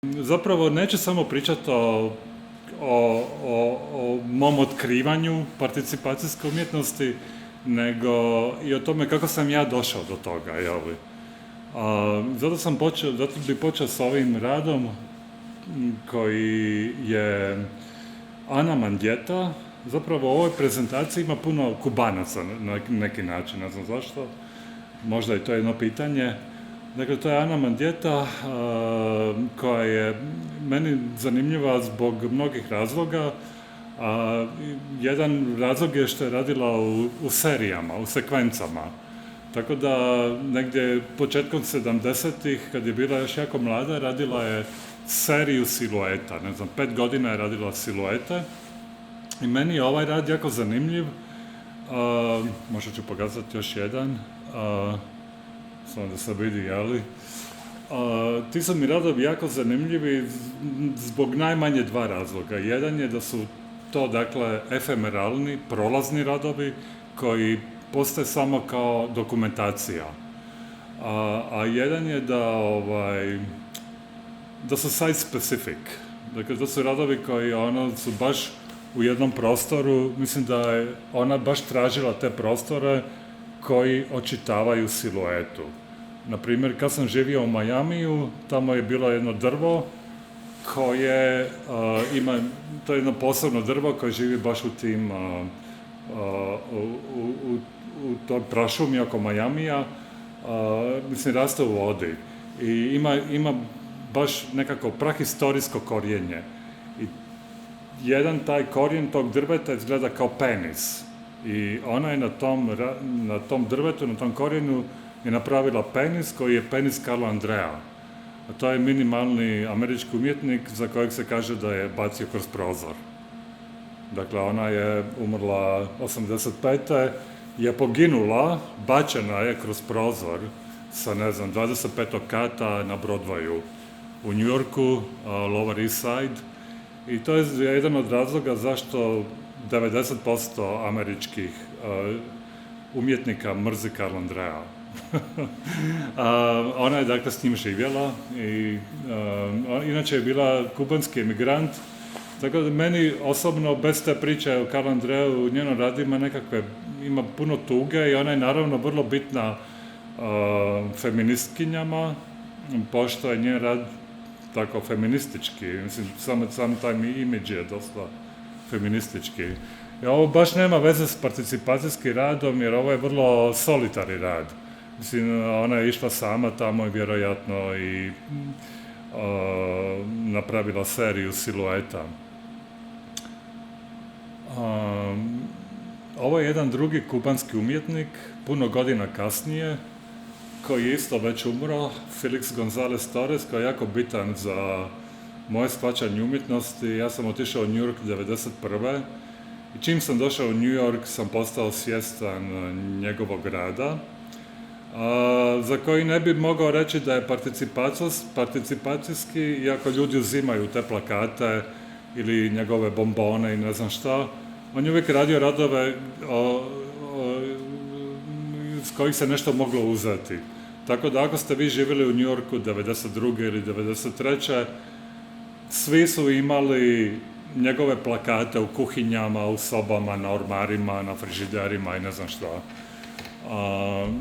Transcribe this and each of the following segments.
Zapravo neću samo pričati o mom otkrivanju participacijske umjetnosti, nego i o tome kako sam ja došao do toga, jeli. Zato bih počeo s ovim radom koji je Ana Mandjeta. Zapravo u ovoj prezentaciji ima puno Kubanaca na neki način, ne znam zašto, možda i to je jedno pitanje. Dakle, to je Ana Mandjeta koja je meni zanimljiva zbog mnogih razloga. Jedan razlog je što je radila u serijama, u sekvencama. Tako da negdje početkom 70-ih, kad je bila još jako mlada, radila je seriju silueta. Ne znam, 5 godina je radila siluete. I meni je ovaj rad jako zanimljiv. Možda ću pokazati još jedan. Samo da se vidi, jeli? Ti su mi radovi jako zanimljivi zbog najmanje 2 razloga. Jedan je da su to, dakle, efemeralni, prolazni radovi koji postaje samo kao dokumentacija. A jedan je da su site specific. Dakle, to su radovi koji su baš u jednom prostoru. Mislim da je ona baš tražila te prostore koji očitavaju siluetu. Naprimjer, kad sam živio u Majamiju, tamo je bilo jedno drvo koje to je jedno posebno drvo koje živi baš u tim u toj prašumi oko Majamija, mislim, raste u vodi i ima baš nekako prahistorijsko korijenje. I jedan taj korijen tog drveta izgleda kao penis. I ona je na tom drvetu, na tom korijenu je napravila penis koji je penis Carlo Andrea. A to je minimalni američki umjetnik za kojeg se kaže da je bacio kroz prozor. Dakle, ona je umrla 85. je poginula, bačena je kroz prozor sa, 25. kata na Broadwayu u New Yorku, Lower East Side. I to je jedan od razloga zašto 90% američkih umjetnika mrzi Carlo Andrea. Ona je, dakle, s njim živjela i inače je bila kubanski emigrant. Tako da meni osobno, bez te priče o Carlo Andreu, u njenom radu ima puno tuge i ona je naravno vrlo bitna feministkinjama, pošto je njen rad tako feministički. Mislim, sam taj imidž je dosta feministički. I ovo baš nema veze s participacijskim radom, jer ovo je vrlo solitari rad. Mislim, ona je išla sama tamo i vjerojatno i napravila seriju silueta. Ovo je jedan drugi kubanski umjetnik, puno godina kasnije, koji je isto već umro, Felix González Torres, koji je jako bitan za moje shvaćanje umjetnosti. Ja sam otišao u New York 1991. I čim sam došao u New York sam postao svjestan njegovog rada, za koji ne bi mogao reći da je participacijski, iako ljudi uzimaju te plakate ili njegove bombone i ne znam šta. On je uvijek radio radove s kojih se nešto moglo uzeti. Tako da ako ste vi živjeli u New Yorku 1992. ili 1993. svi su imali njegove plakate u kuhinjama, u sobama, na ormarima, na frižiderima i ne znam šta.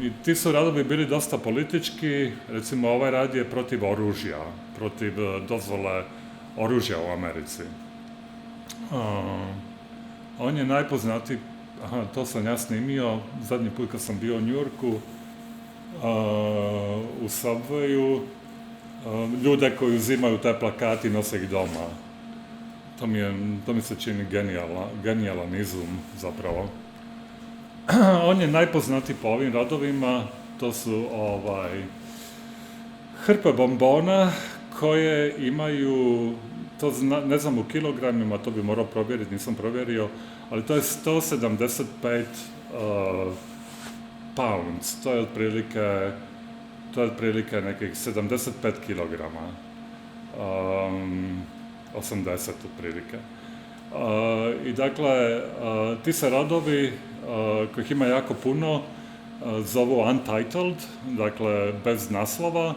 I ti su radovi bili dosta politički. Recimo, ovaj rad je protiv oružja, protiv dozvole oružja u Americi. On je najpoznatiji, to sam ja snimio zadnji put kad sam bio u New Yorku, u Subwayu, ljude koji uzimaju taj plakat i nose ih doma. To mi se čini genijalan izum, zapravo. On je najpoznatiji po ovim radovima, to su hrpe bombona koje imaju, to ne znam u kilogramima, to bi morao provjeriti, nisam provjerio, ali to je 175 pounds, to je otprilike nekih 75 kilograma, 80 otprilike. I dakle, ti se radovi, kojih ima jako puno, zovu untitled, dakle bez naslova,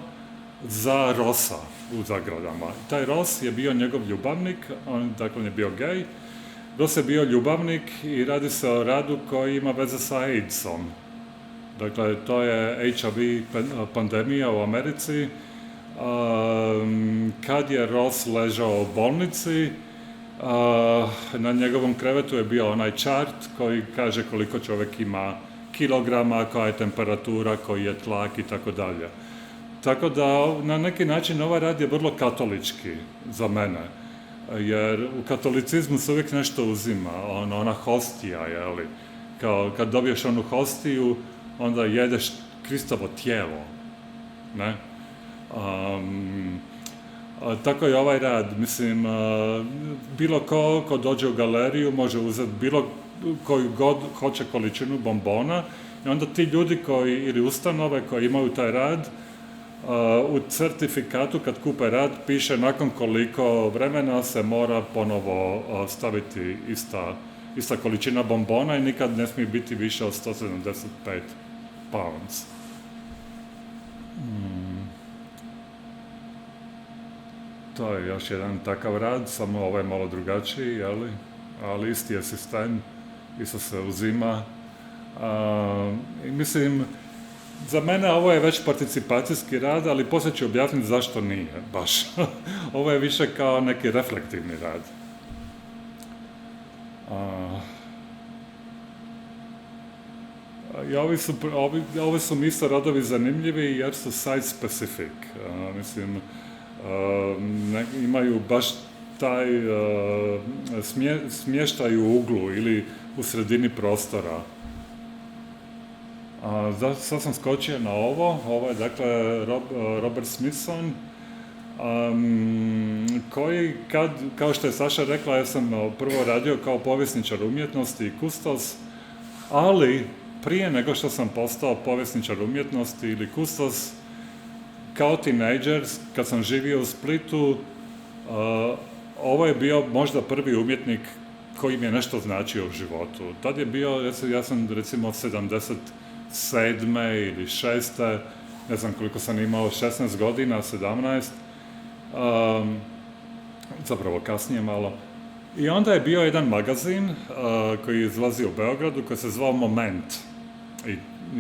za Rossa u zagradama. Taj Ross je bio njegov ljubavnik, on dakle je bio gej. Ross je bio ljubavnik i radi se o radu koji ima veze sa AIDS-om. Dakle, to je HIV pandemija u Americi. Kad je Ross ležao u bolnici, na njegovom krevetu je bio onaj chart koji kaže koliko čovjek ima kilograma, koja je temperatura, koji je tlak i tako dalje. Tako da na neki način ovaj rad je vrlo katolički za mene, jer u katolicizmu se uvijek nešto uzima, ona hostija, jeli, kao kad dobiješ onu hostiju, onda jedeš Kristovo tijelo, ne? Tako je ovaj rad, mislim, bilo ko dođe u galeriju može uzeti bilo koju god hoće količinu bombona i onda ti ljudi ili ustanove koji imaju taj rad, u certifikatu kad kupe rad piše nakon koliko vremena se mora ponovo staviti ista količina bombona i nikad ne smije biti više od 175 pounds. To je još jedan takav rad, samo ovaj malo drugačiji, jeli? Ali isti je sistem, isto se uzima. I mislim, za mene ovo je već participacijski rad, ali poslije ću objasniti zašto nije, baš. Ovo je više kao neki reflektivni rad. I ovi su mi isto radovi zanimljivi jer su site specific. Mislim, imaju baš taj smještaj u uglu ili u sredini prostora. Sad sam skočio na ovo je dakle Robert Smithson, koji kao što je Saša rekla, ja sam prvo radio kao povjesničar umjetnosti i kustos, ali prije nego što sam postao povjesničar umjetnosti ili kustos, kao teenager, kad sam živio u Splitu, ovo je bio možda prvi umjetnik koji mi je nešto značio u životu. Tad je bio, ja sam recimo 77. ili 6. Ne znam koliko sam imao, 16 godina, 17. Zapravo kasnije malo. I onda je bio jedan magazin koji je izlazio u Beogradu, koji se zvao Moment. I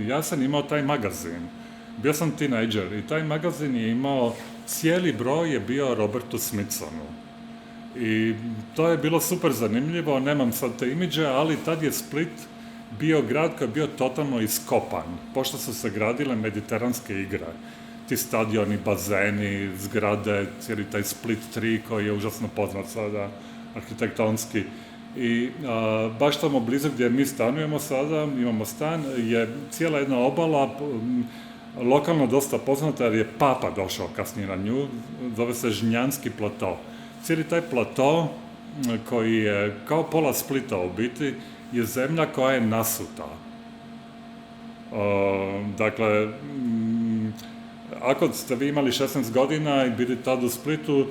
ja sam imao taj magazin. Bio sam teenager i taj magazin je imao, cijeli broj je bio Robertu Smithsonu. I to je bilo super zanimljivo, nemam sad te imidže, ali tad je Split bio grad koji je bio totalno iskopan, pošto su se gradile mediteranske igre. Ti stadioni, bazeni, zgrade, cijeli taj Split 3 koji je užasno poznat sada, arhitektonski. I baš tamo blizu gdje mi stanujemo sada, imamo stan, je cijela jedna obala, lokalno dosta poznata jer je Papa došao kasnije na nju, zove se Žnjanski plato. Cijeli taj plato, koji je kao pola Splita u biti, je zemlja koja je nasuta. Dakle, ako ste vi imali 16 godina i bili tad u Splitu,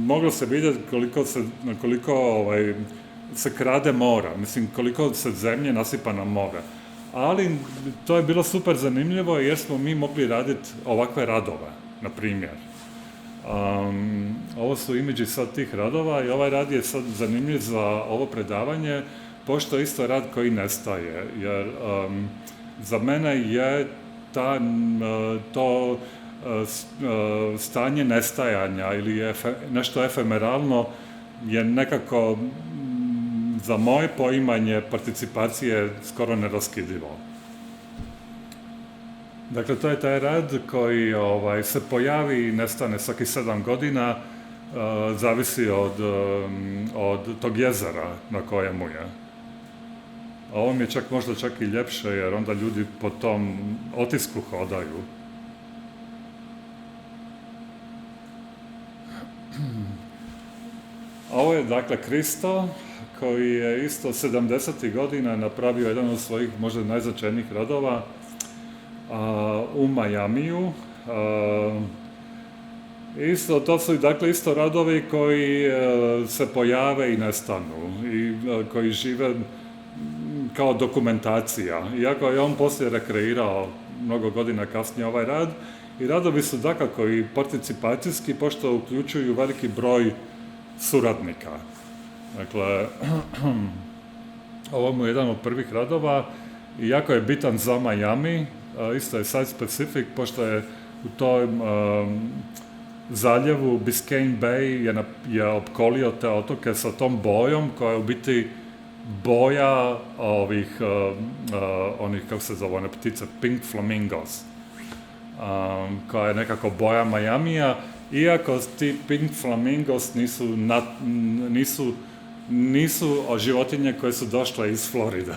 moglo se vidjeti koliko se krade mora, mislim koliko se zemlje nasipa na more. Ali to je bilo super zanimljivo jer smo mi mogli raditi ovakve radove, na primjer. Ovo su imidži sad tih radova i ovaj rad je sad zanimljiv za ovo predavanje, pošto je isto rad koji nestaje, jer za mene je to stanje nestajanja ili nešto efemeralno je nekako za moje poimanje participacije skoro neraskidivo. Dakle, to je taj rad koji se pojavi i nestane svaki 7 godina, zavisi od tog jezera na kojemu je. A ovo mi je možda čak i ljepše, jer onda ljudi po tom otisku hodaju. Ovo je dakle Kristo, koji je isto 70. godina napravio jedan od svojih možda najznačajnijih radova u Majamiju. To su dakle isto radovi koji se pojave i nestanu i koji žive kao dokumentacija. Iako je on poslije rekreirao mnogo godina kasnije ovaj rad I radovi su dakako i participacijski, pošto uključuju veliki broj suradnika. Dakle, ovo mu je jedan od prvih radova i jako je bitan za Miami, isto je site specific, pošto je u tom zaljevu Biscayne Bay je opkolio te otoke sa tom bojom koja je u biti boja onih, kako se zove, one ptice, pink flamingos, koja je nekako boja Miamija, iako ti pink flamingos nisu životinje koje su došle iz Floride,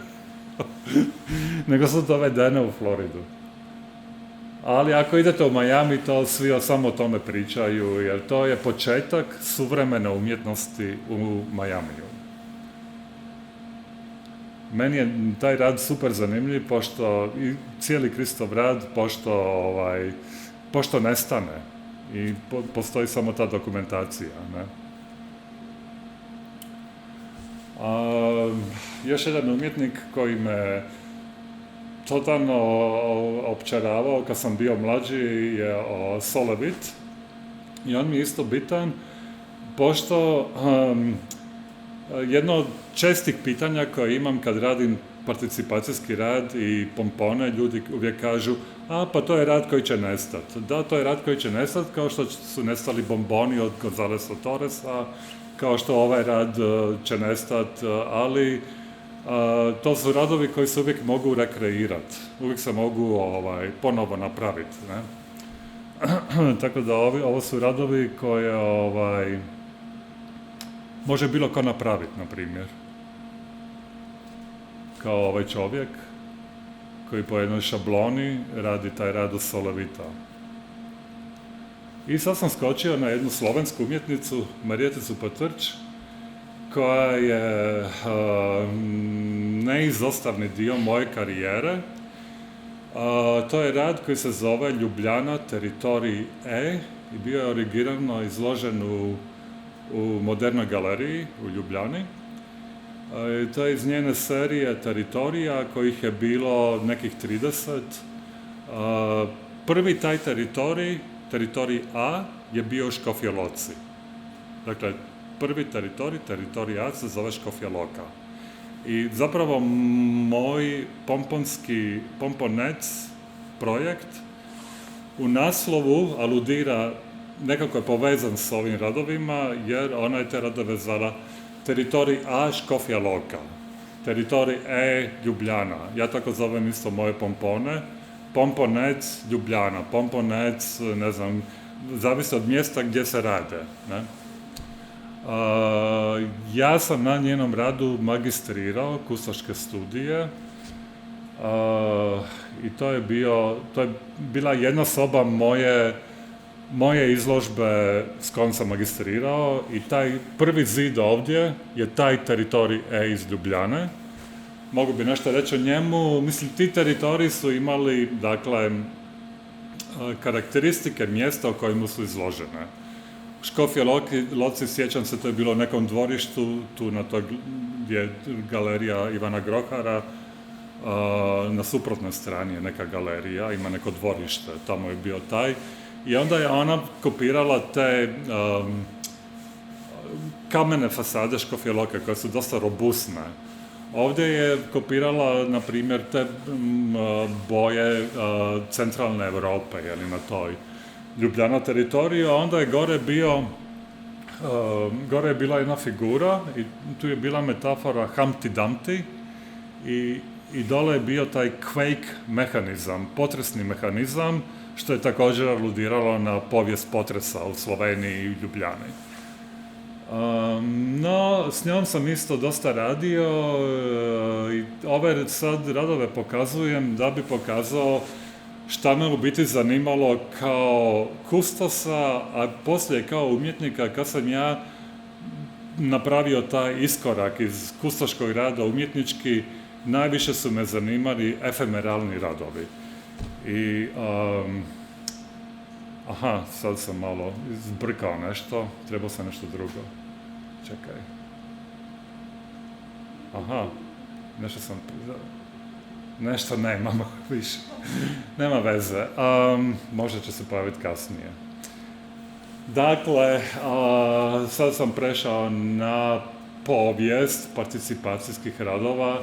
nego su dovedene u Floridu. Ali ako idete u Miami, to svi samo o tome pričaju, jer to je početak suvremene umjetnosti u Miamiju. Meni je taj rad super zanimljiv, pošto i cijeli Kristov rad, pošto nestane i postoji samo ta dokumentacija, ne? Još jedan umjetnik koji me totalno opčaravao kad sam bio mlađi je Solevit, i on mi je isto bitan, pošto jedno od čestih pitanja koje imam kad radim participacijski rad i pompone, ljudi uvijek kažu, pa to je rad koji će nestati. Da, to je rad koji će nestati, kao što su nestali bomboni od Gonzalesa Torresa, kao što ovaj rad će nestati, ali to su radovi koji se uvijek mogu rekreirati, uvijek se mogu ponovo napraviti, ne? Tako da ovo su radovi koje može bilo ko napraviti, na primjer. Kao ovaj čovjek koji po jednoj šabloni radi taj rad od Solevita. I sad sam skočio na jednu slovensku umjetnicu, Marijeticu Potrč, koja je neizostavni dio moje karijere. To je rad koji se zove Ljubljana, teritorij E, i bio je originalno izložen u Modernoj galeriji u Ljubljani. To je iz njene serije teritorija, kojih je bilo nekih 30. Prvi taj teritorij A, je bio u Škofja Loci. Dakle, prvi teritorij A se zove Škofja Loka. I zapravo moj pomponec projekt u naslovu aludira, nekako je povezan s ovim radovima, jer ona je te radove zvala teritorij A Škofja Loka, teritorij E Ljubljana. Ja tako zovem isto moje pompone. Pomponec Ljubljana, pomponec, ne znam, zavisi od mjesta gdje se rade, ne? Ja sam na njenom radu magistrirao kustoške studije i to je bila jedna soba moje izložbe s kojom sam magistrirao, i taj prvi zid ovdje je taj teritorij E iz Ljubljane. Mogu bi nešto reći o njemu. Mislim, ti teritoriji su imali, dakle, karakteristike mjesta u kojemu su izložene. U Škofja Loci, sjećam se, to je bilo u nekom dvorištu, tu na toj gdje je galerija Ivana Grohara, na suprotnoj strani je neka galerija, ima neko dvorište, tamo je bio taj. I onda je ona kopirala te kamene fasade Škofja Loke, koje su dosta robustne. Ovdje je kopirala, na primjer, te boje centralne Europe, jeli, na toj Ljubljana teritoriju, a onda je gore je bila jedna figura i tu je bila metafora Humpty Dumpty i dole je bio taj quake mehanizam, potresni mehanizam, što je također aludiralo na povijest potresa u Sloveniji i Ljubljani. No, s njom sam isto dosta radio i ove sad radove pokazujem da bi pokazao šta me u biti zanimalo kao kustosa, a poslije kao umjetnika, kad sam ja napravio taj iskorak iz kustoškog rada umjetnički, najviše su me zanimali efemeralni radovi. I, sad sam malo izbrkao nešto, trebao sam nešto drugo. Čekaj. Nešto sam... Nešto nemamo više. Nema veze. Možda će se pojaviti kasnije. Dakle, sad sam prešao na povijest participacijskih radova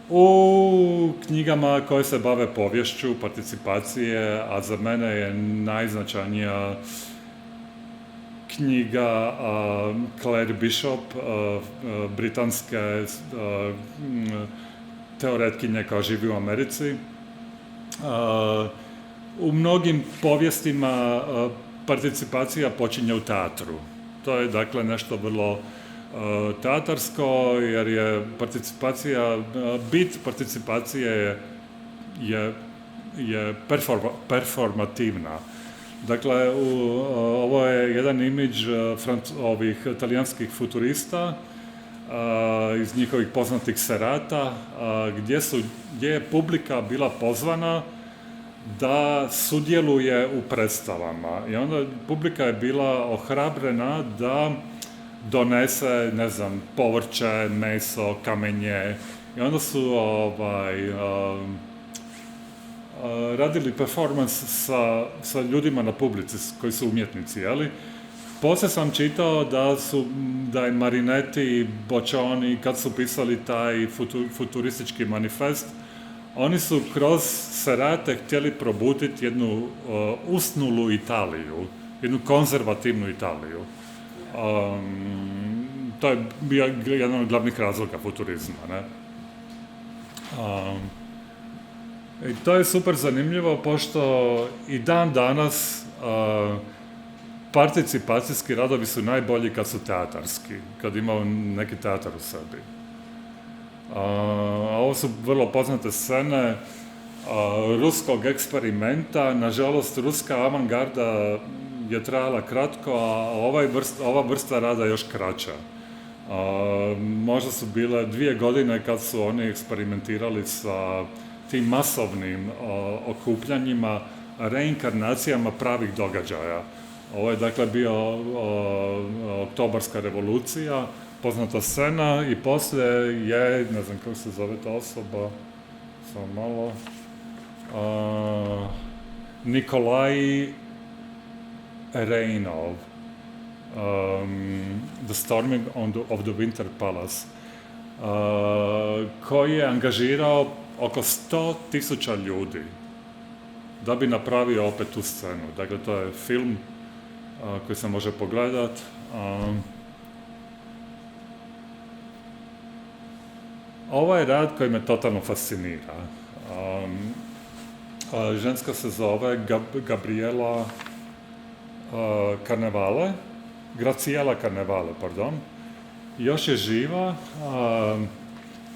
u knjigama koje se bave poviješću participacije, a za mene je najznačajnija knjiga Claire Bishop, britanske teoretkinje koja živi u Americi. U mnogim povijestima participacija počinje u teatru. To je dakle nešto vrlo teatarsko, jer je bit participacije je performativna. Dakle, ovo je jedan imidž ovih talijanskih futurista iz njihovih poznatih serata, gdje je publika bila pozvana da sudjeluje u predstavama. I onda publika je bila ohrabrena da donese, ne znam, povrće, meso, kamenje. I onda su radili performance sa ljudima na publici koji su umjetnici, jeli? Poslije sam čitao da je Marinetti i Boccioni, kad su pisali taj futuristički manifest, oni su kroz serate htjeli probuditi jednu usnulu Italiju, jednu konzervativnu Italiju. To je bio jedan od glavnih razloga futurizma, ne? I to je super zanimljivo, pošto i dan danas participacijski radovi su najbolji kad su teatarski, kad imaju neki teatar u sebi. Ovo su vrlo poznate scene ruskog eksperimenta. Nažalost, ruska avangarda je trajala kratko, a ova vrsta rada još kraća. Možda su bile 2 godine kad su oni eksperimentirali sa tim masovnim okupljanjima, reinkarnacijama pravih događaja. Ovo je dakle bio Oktobarska revolucija, poznata scena, i poslije je, ne znam kako se zove ta osoba, samo malo, Nikolaj Reynov, The Storming of the Winter Palace, koji je angažirao oko 100.000 ljudi da bi napravio opet tu scenu. Dakle, to je film koji se može pogledati. Ovo je rad koji me totalno fascinira. Ženska se zove Gabriela Carnevale, Graciela Carnevale, pardon. Još je živa,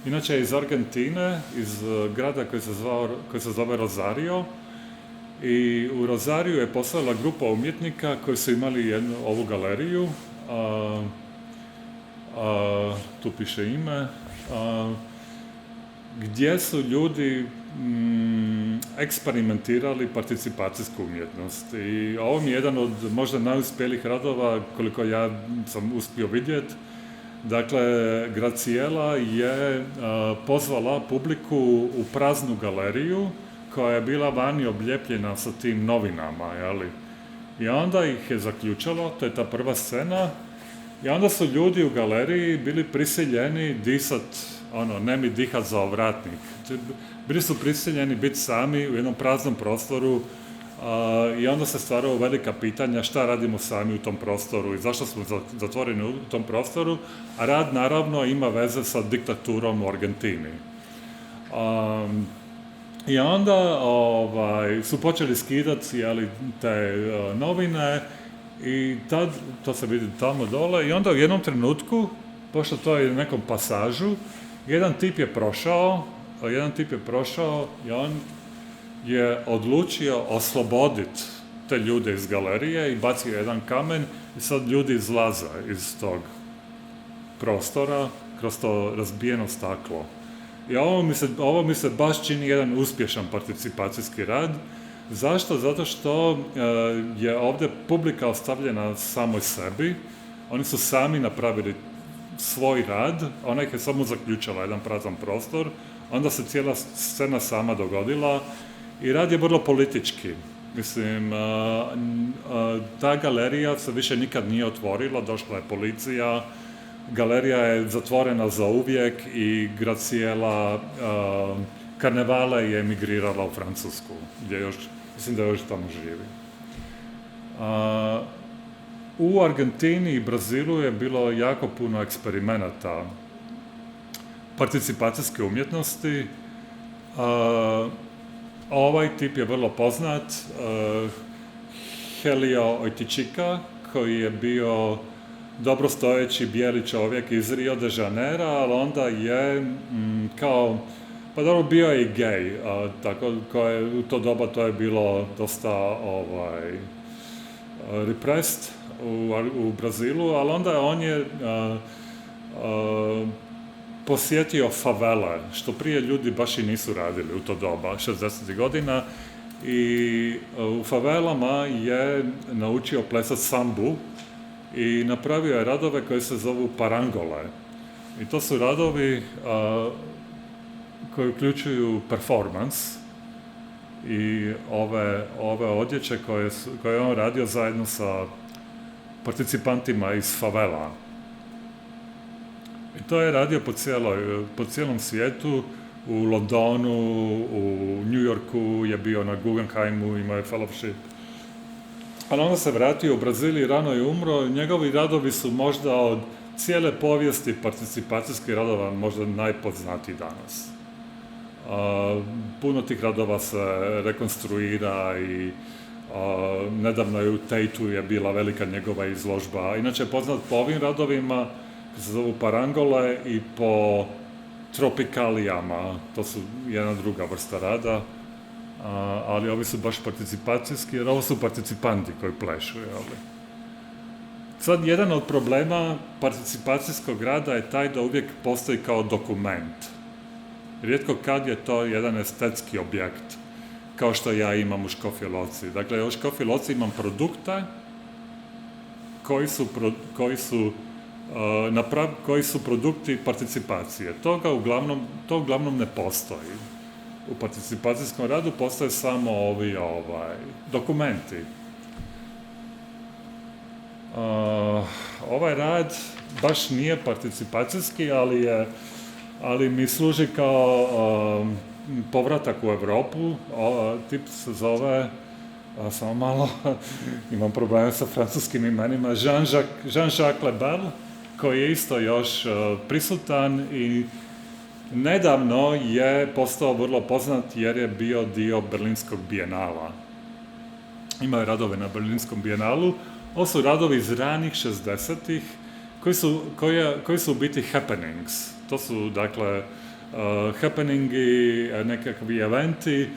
inače je iz Argentine, iz grada koji se zove Rosario. I u Rosariju je poslala grupa umjetnika koji su imali ovu galeriju, tu piše ime, gdje su ljudi eksperimentirali participacijsku umjetnost. I ovo mi je jedan od možda najuspjelijih radova koliko ja sam uspio vidjeti. Dakle, Graciela je pozvala publiku u praznu galeriju koja je bila vani oblijepljena sa tim novinama, jeli? I onda ih je zaključalo, to je ta prva scena, i onda su ljudi u galeriji bili prisiljeni disat, ne mi dihat za ovratnik. Bili su prisiljeni biti sami u jednom praznom prostoru, i onda se stvaraju velika pitanja šta radimo sami u tom prostoru i zašto smo zatvoreni u tom prostoru, a rad naravno ima veze sa diktaturom u Argentini. I onda su počeli skidati te novine i tad, to se vidi tamo dole, i onda u jednom trenutku, pošto to je u nekom pasažu, jedan tip je prošao i on je odlučio osloboditi te ljude iz galerije i bacio jedan kamen i sad ljudi izlaze iz tog prostora kroz to razbijeno staklo. I ovo mi se baš čini jedan uspješan participacijski rad. Zašto? Zato što je ovdje publika ostavljena samoj sebi. Oni su sami napravili svoj rad, ona ih je samo zaključala jedan prazan prostor, onda se cijela scena sama dogodila i rad je vrlo politički. Mislim, ta galerija se više nikad nije otvorila, došla je policija, galerija je zatvorena za uvijek i Graciela Carnevale je emigrirala u Francusku, gdje mislim da još tamo živi. U Argentini i Brazilu je bilo jako puno eksperimenata participacijske umjetnosti. Ovaj tip je vrlo poznat, Helio Oitichica, koji je bio dobrostojeći bijeli čovjek iz Rio de Janeira, ali onda je pa dobro, bio je i gej, tako u to doba to je bilo dosta repressed u Brazilu, ali onda on je posjetio favele, što prije ljudi baš i nisu radili u to doba, 60. godina, i u favelama je naučio plesati sambu i napravio je radove koji se zovu parangole. I to su radovi koji uključuju performance i ove odjeće koje je on radio zajedno sa participantima iz favela. I to je radio po cijelom svijetu, u Londonu, u New Yorku je bio na Guggenheimu, imao je fellowship. Ali onda se vratio u Brazil i rano je umro. Njegovi radovi su možda od cijele povijesti participacijskih radova možda najpoznatiji danas. Puno tih radova se rekonstruira i nedavno je u Tateu je bila velika njegova izložba. Inače je poznat po ovim radovima, koji se zovu parangole, i po tropikalijama, to su jedna druga vrsta rada, ali ovi su baš participacijski, jer ovo su participanti koji plešu. Sad, jedan od problema participacijskog rada je taj da uvijek postoji kao dokument. Rijetko kad je to jedan estetski objekt, kao što ja imam u Škofjoj Loci. Dakle, u Škofjoj Loci imam produkte koji su produkti participacije. To uglavnom ne postoji. U participacijskom radu postoje samo ovi dokumenti. Ovaj rad baš nije participacijski, ali mi služi kao povratak u Europu. Tip se zove, samo malo, imam probleme sa francuskim imenima, Jean-Jacques Le Bel, koji je isto još prisutan i nedavno je postao vrlo poznat jer je bio dio Berlinskog bijenala. Imao je radove na Berlinskom bijenalu. Ovo su radovi iz ranih 60-ih koji su u biti happenings. To su, dakle, happeningi, nekakvi eventi.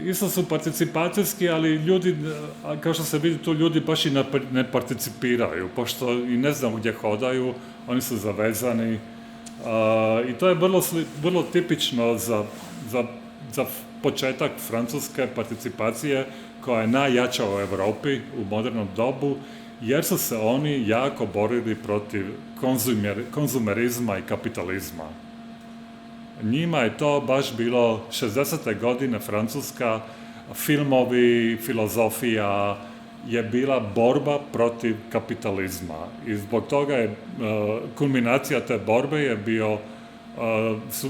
Isto su participacijski, ali ljudi, kao što se vidi, tu ljudi baš i ne participiraju, pošto i ne znam gdje hodaju, oni su zavezani. I to je vrlo tipično za početak francuske participacije, koja je najjača u Europi u modernom dobu, jer su se oni jako borili protiv konzumerizma i kapitalizma. Njima je to baš bilo 60. godine Francuska, filmovi, filozofija je bila borba protiv kapitalizma. I zbog toga je kulminacija te borbe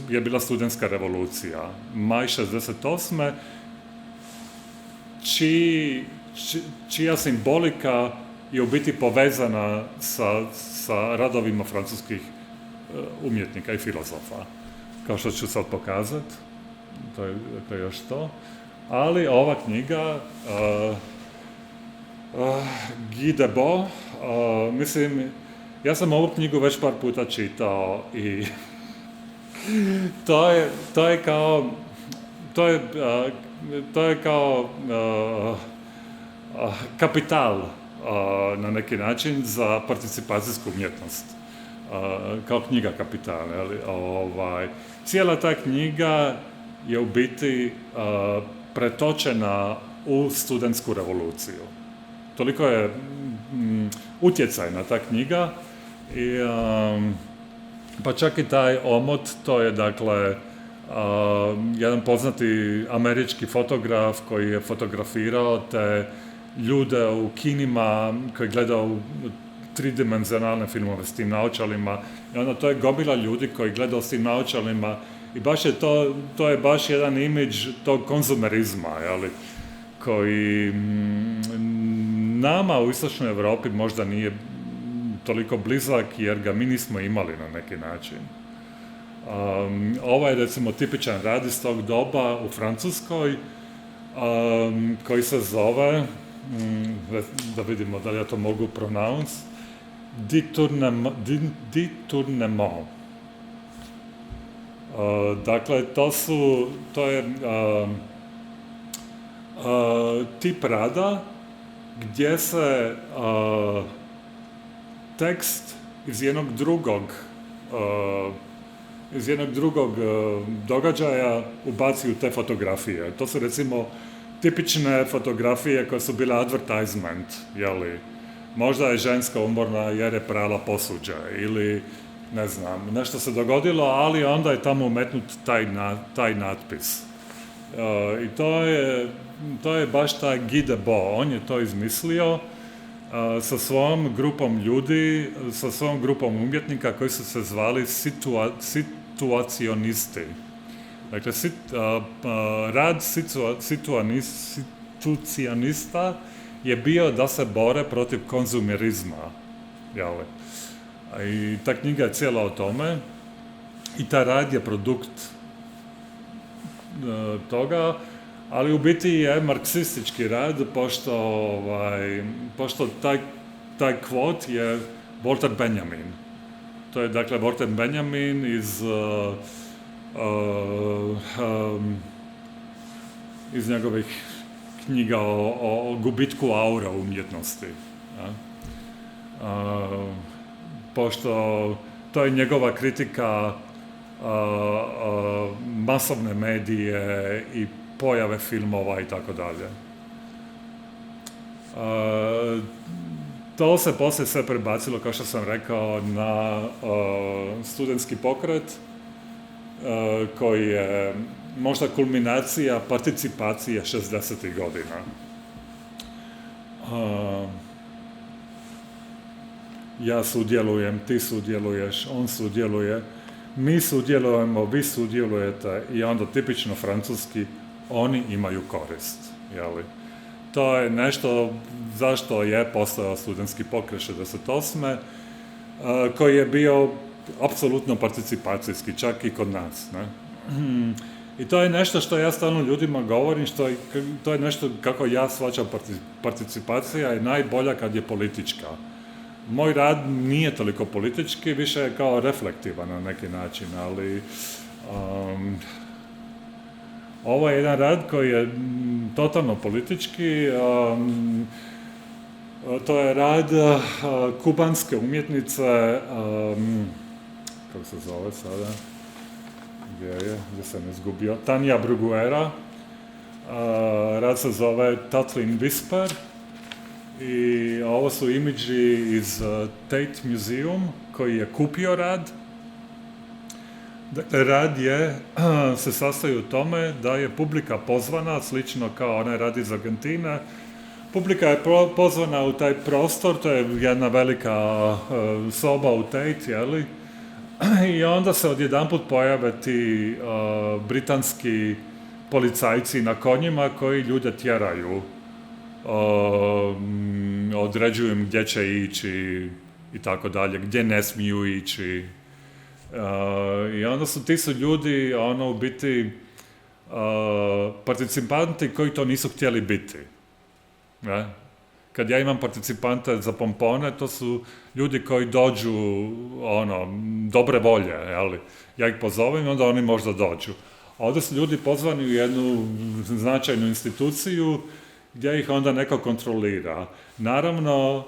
je bila studentska revolucija. Maj 68. čija simbolika je u biti povezana sa radovima francuskih umjetnika i filozofa. Kao što ću sad pokazati, to je još to. Ali ova knjiga, Guy Debord, mislim, ja sam ovu knjigu već par puta čitao i to je kao kapital na neki način za participacijsku umjetnost. Kao knjiga Kapital. Cijela ta knjiga je u biti pretočena u studentsku revoluciju. Toliko je utjecajna ta knjiga i Pa čak i taj omot, to je dakle jedan poznati američki fotograf koji je fotografirao te ljude u kinima koji gledao tridimenzionalne filmove s tim naočalima i onda to je gomila ljudi koji gledao s tim naočalima i baš je to je baš jedan imidž tog konzumerizma, jeli, koji nama u istočnoj Europi možda nije toliko blizak jer ga mi nismo imali na neki način. Ovo je recimo tipičan rad iz tog doba u Francuskoj koji se zove, da vidimo da li ja to mogu pronounce, Ditournement. Dakle, to je tip rada gdje se tekst iz jednog drugog događaja ubaci u te fotografije. To su recimo tipične fotografije koje su bile advertisement, jeli, možda je ženska umorna jer je prala posuđe ili ne znam, nešto se dogodilo, ali onda je tamo umetnut taj natpis. I to je baš taj Guy Debord, on je to izmislio sa svojom grupom ljudi, sa svojom grupom umjetnika koji su se zvali situacionisti. Dakle, rad situacionista je bio da se bore protiv konzumerizma. Jale. I ta knjiga je cijela o tome i taj rad je produkt toga, ali u biti je marksistički rad, pošto taj kvot je Walter Benjamin. To je dakle Walter Benjamin iz njegovih knjiga o gubitku aura umjetnosti. Ja? Pošto to je njegova kritika masovne medije i pojave filmova i tako dalje. To se poslije sve prebacilo, kao što sam rekao, na studentski pokret koji je možda kulminacija participacije 60. godina. Ja sudjelujem, ti sudjeluješ, on sudjeluje, mi sudjelujemo, vi sudjelujete i onda tipično francuski oni imaju korist. Jeli? To je nešto zašto je postojao studentski pokret 68. Koji je bio apsolutno participacijski, čak i kod nas. Ne? I to je nešto što ja stalno ljudima govorim, to je nešto kako ja shvaćam participacija je najbolja kad je politička. Moj rad nije toliko politički, više je kao reflektivan na neki način, ali ovo je jedan rad koji je totalno politički. To je rad kubanske umjetnice, kako se zove sada, gdje sam izgubio, Tanja Bruguera. Rad se zove Tatlin Whisper i ovo su imidži iz Tate Museum koji je kupio rad. Rad se sastoji u tome da je publika pozvana, slično kao onaj rad iz Argentine. Publika je pozvana u taj prostor, to je jedna velika soba u Tate, jeli? I onda se odjedanput pojave ti britanski policajci na konjima koji ljude tjeraju. Određuju im gdje će ići i tako dalje, gdje ne smiju ići. I onda ti su ljudi u biti participanti koji to nisu htjeli biti. Ne? Kad ja imam participante za pompone, to su ljudi koji dođu dobre volje, jeli? Ja ih pozovem i onda oni možda dođu. A ovdje su ljudi pozvani u jednu značajnu instituciju gdje ih onda neko kontrolira. Naravno,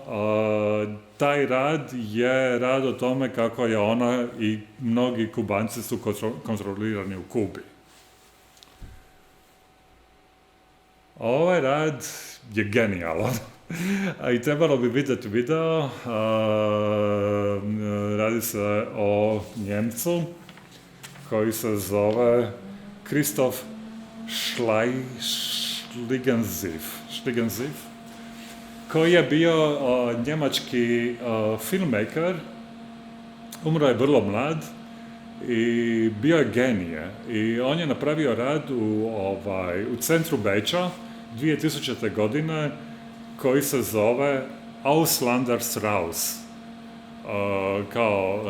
taj rad je rad o tome kako je ona i mnogi Kubanci su kontrolirani u Kubi. Ovaj rad je genijalan. A i trebalo bi vidjeti video. Radi se o Njemcu koji se zove Christoph Schlingensief, koji je bio njemački filmmaker, umro je vrlo mlad i bio je genije. I on je napravio rad u centru Beča 2000. godine koji se zove Auslandersraus, kao,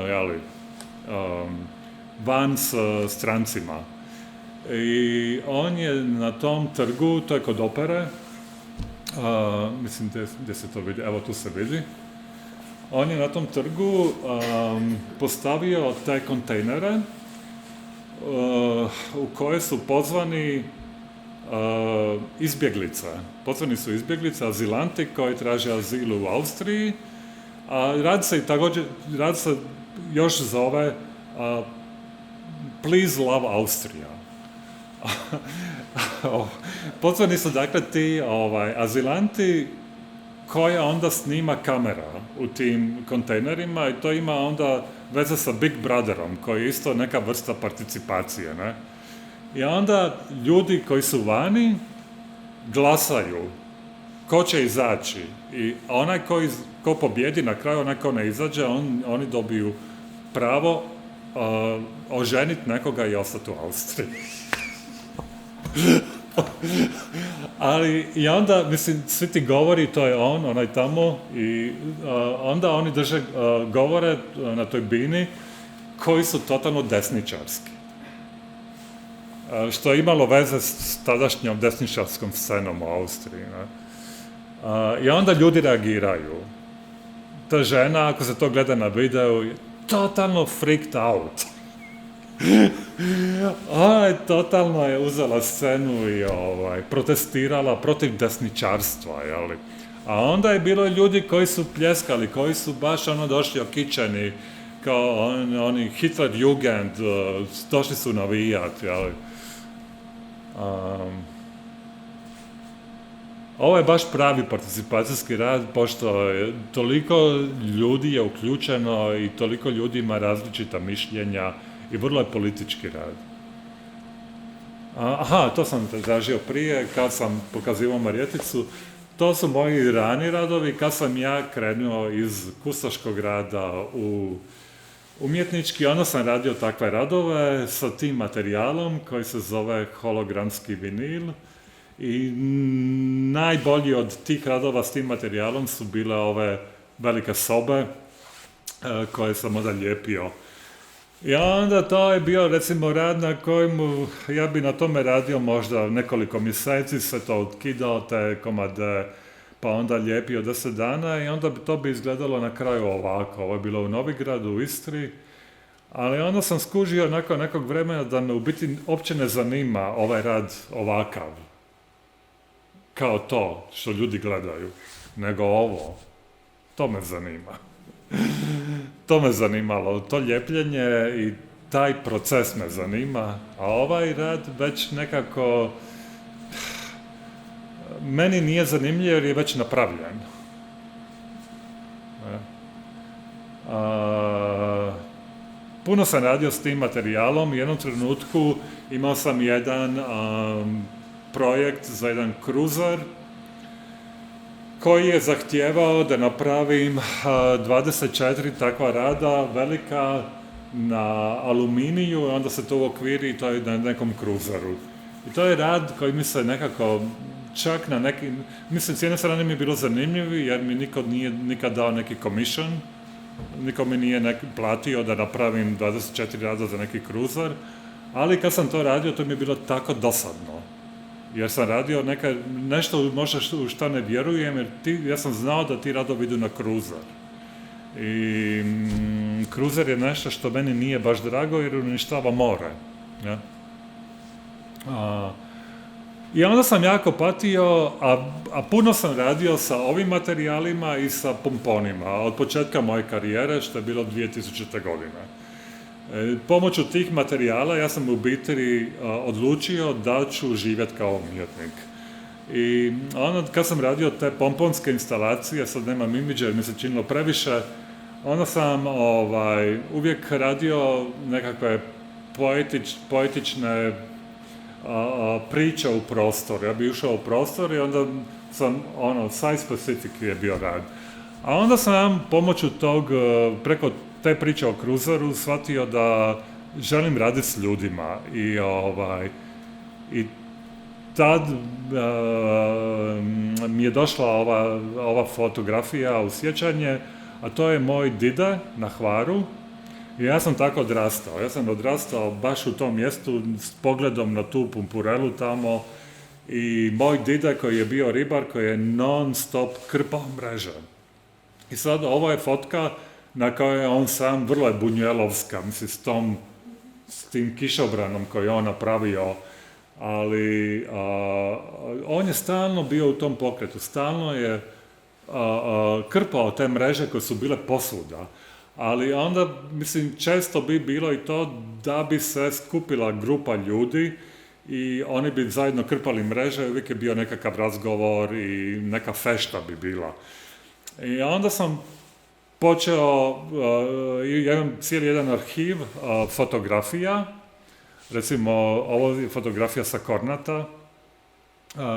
van s strancima. I on je na tom trgu, to je kod opere, mislim gdje se to vidi, evo tu se vidi, on je na tom trgu postavio te kontejnere u koje su pozvani izbjeglice. Pozvani su izbjeglice, azilanti koji traže azil u Austriji, a rad se još zove Please Love Austria. Pozvani su dakle ti azilanti koja onda snima kamera u tim kontejnerima i to ima onda veze sa Big Brotherom koji je isto neka vrsta participacije, ne? I onda ljudi koji su vani glasaju ko će izaći i onaj ko pobjedi na kraju, onaj ko ne izađe, oni dobiju pravo oženiti nekoga i ostati u Austriji. Ali i onda, mislim, svi ti govori, to je onaj tamo i onda oni drže govore na toj bini koji su totalno desničarski. Što je imalo veze s tadašnjom desničarskom scenom u Austriji. Ne? I onda ljudi reagiraju. Ta žena, ako se to gleda na videu, je totalno freaked out. Ona je totalno uzela scenu i protestirala protiv desničarstva, jeli? A onda je bilo ljudi koji su pljeskali, koji su baš došli okičeni, kao oni Hitlerjugend, došli su navijati, jeli? Ovo je baš pravi participacijski rad, pošto toliko ljudi je uključeno i toliko ljudi ima različita mišljenja i vrlo je politički rad. Aha, to sam tražio prije, kad sam pokazivao Marjeticu. To su moji rani radovi, kad sam ja krenuo iz kustoškog rada u umjetnički, onda sam radio takve radove sa tim materijalom koji se zove hologramski vinil. I najbolji od tih radova s tim materijalom su bile ove velike sobe koje sam onda lijepio. I onda to je bio recimo rad na kojemu ja bi na tome radio možda nekoliko mjeseci, sve to otkidao, te komade, pa onda lijepio 10 dana i onda to bi izgledalo na kraju ovako. Ovo je bilo u Novigradu, u Istri, ali onda sam skužio nakon nekog vremena da me u biti uopće ne zanima ovaj rad ovakav, kao to što ljudi gledaju, nego ovo, to me zanima. To me zanimalo, to ljepljenje i taj proces me zanima, a ovaj rad već nekako meni nije zanimljiv jer je već napravljen. Puno sam radio s tim materijalom, u jednom trenutku imao sam jedan projekt za jedan kruzer koji je zahtijevao da napravim 24 takva rada velika na aluminiju i onda se to uokviri i to je na nekom kruzeru. I to je rad koji mi se nekako čak na neki, mislim s jedne strane mi je bilo zanimljivo jer mi niko nije nikad dao neki commission, niko mi nije platio da napravim 24 rada za neki kruzer, ali kad sam to radio to mi je bilo tako dosadno. Jer sam radio nešto možda u što ne vjerujem, jer ja sam znao da ti radovi idu na kruzer. I kruzer je nešto što meni nije baš drago jer uništava more. Ja? I onda sam jako patio, a puno sam radio sa ovim materijalima i sa pomponima, od početka moje karijere, što je bilo 2000. godine. Pomoću tih materijala ja sam u biti odlučio da ću živjeti kao umjetnik. I ono, kad sam radio te pomponske instalacije, sad nemam imidže jer mi se činilo previše, onda sam uvijek radio nekakve poetične priče u prostoru. Ja bi ušao u prostor i onda sam, site specific je bio rad. A onda sam pomoću tog, preko te priče o cruiseru, shvatio da želim raditi s ljudima i tad mi je došla ova fotografija u sjećanje, a to je moj dide na Hvaru. I ja sam tako odrastao. Ja sam odrastao baš u tom mjestu s pogledom na tu pumpurelu tamo i moj dide koji je bio ribar, koji je non stop krpao mreže. I sad ovo je fotka na kojoj je on sam, vrlo je bunjelovska, mislim s tim kišobranom koji je on napravio, ali on je stalno bio u tom pokretu, stalno je krpao te mreže koje su bile posvuda. Ali onda, mislim, često bi bilo i to da bi se skupila grupa ljudi i oni bi zajedno krpali mreže, uvijek je bio nekakav razgovor i neka fešta bi bila. I onda sam počeo, cijeli jedan arhiv fotografija, recimo ovo je fotografija sa Kornata,